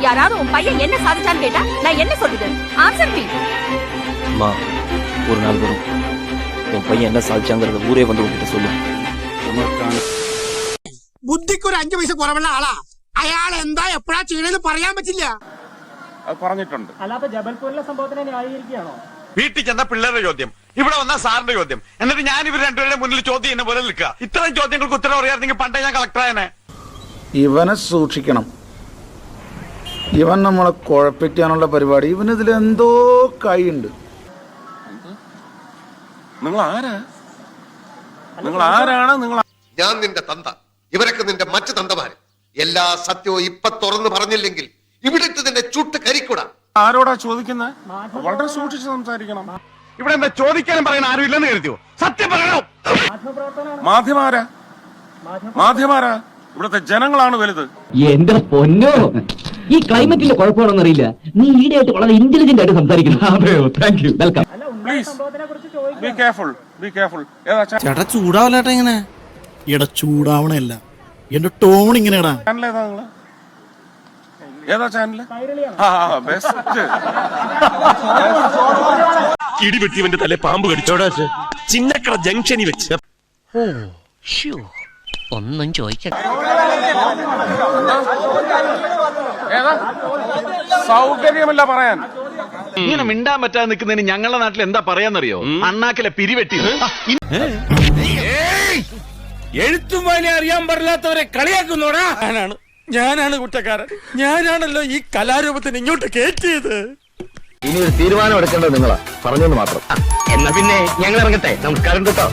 யாராவது உன் பையன் என்ன சாதிச்சான்னு கேட்டா நான் என்ன சொல்றது? Answer me. அம்மா, ஒரு நாள் வரும் உன் பையன் என்ன சாதிச்சாங்கிறத ஊரே வந்து உங்ககிட்ட சொல்லு. ബുദ്ധിക്ക് ഒരു 5 പൈസ കുറവുള്ള ആളാ. അയാൾ എന്താ എപ്പോഴാ ചെയ്യണെന്ന് പറയാൻ പറ്റില്ല. അത് പറഞ്ഞിട്ടുണ്ട്. അല്ലാതെ ജബൽപൂരിലെ സംഭവത്തിനെ ന്യായീകരിക്കുകയാണോ? വീട്ടിൽ ചെന്ന പിള്ളേരുടെ ചോദ്യം, ഇവിടെ വന്ന സാറിന്റെ ചോദ്യം, എന്നിട്ട് ഞാൻ ഇവർ രണ്ടുപേരുടെ മുന്നിൽ ചോദ്യം ചെയ്യുന്ന പോലെ നിൽക്കുക. ഇത്തരം ചോദ്യങ്ങൾക്ക് ഉത്തരം അറിയാമെങ്കിൽ പണ്ടേ ഞാൻ കളക്ടറായനെ. ഇവനെ സൂക്ഷിക്കണം. ഇവൻ നമ്മളെ കുഴപ്പിക്കാനുള്ള പരിപാടി. ഇവനിതിലെന്തോ കൈയുണ്ട്. നിങ്ങൾ ആരാണ്? ഞാൻ നിന്റെ തന്ത, ഇവരൊക്കെ നിന്റെ മറ്റു തന്തമാര്. എല്ലാ സത്യവും ഇപ്പൊ തുറന്നു പറഞ്ഞില്ലെങ്കിൽ ഇവിടുത്തെ നിന്റെ ചുട്ട് കരിക്കൂടാ. ആരോടാ ചോദിക്കുന്നത്? വളരെ സൂക്ഷിച്ച് സംസാരിക്കണം. ഇവിടെ എന്താ ചോദിക്കാനും പറയാൻ ആരും ഇല്ലെന്ന് കരുതിയോ? സത്യം പറയണം. മാധ്യമാരാ ഇവിടുത്തെ ജനങ്ങളാണ് വലുത്. എന്റെ പൊന്നോ, ഈ ക്ലൈമറ്റിന്റെ കുഴപ്പമാണെന്നറിയില്ല. നീ ഈടെയായിട്ട് വളരെ ഇന്റലിജന്റ് ആയിട്ട് സംസാരിക്കുന്നു. Thank you, welcome. Please be careful. ചേട്ടാ ചൂടാവല്ലേട്ടാ ഇങ്ങനെ. എടാ ചൂടാവണല്ല, എന്റെ ടോൺ ഇങ്ങനെയാടാ. ചാനൽ ഏതാ നിങ്ങള്? ഏതാ ചാനല്? ബെസ്റ്റ്. ഇടിവെട്ടിവന്റെ തലേ പാമ്പ് കടിച്ചോടാ ചിന്നക്കട ജംഗ്ഷനിൽ വെച്ച്. ഒന്നും ചോദിക്കണ്ട. ഏതാ സൗകര്യമല്ല പറയാൻ. ഇങ്ങനെ മിണ്ടാൻ പറ്റാതെ നിൽക്കുന്നതിന് ഞങ്ങളുടെ നാട്ടിൽ എന്താ പറയാന്നറിയോ? അണ്ണാക്കിലെ പിരിവെട്ടി. എഴുത്തും വായന അറിയാൻ പാടില്ലാത്തവരെ കളിയാക്കുന്നോടാ. ഞാനാണ് കുറ്റക്കാരൻ. ഞാനാണല്ലോ ഈ കലാരൂപത്തിന് ഇങ്ങോട്ട് കയറ്റിയത്. ഇനി ഒരു തീരുമാനം എടുക്കേണ്ടത് നിങ്ങളാ, പറഞ്ഞെന്ന് മാത്രം. എന്നാ പിന്നെ ഞങ്ങൾ ഇറങ്ങട്ടെ. നമസ്കാരം കേട്ടോ.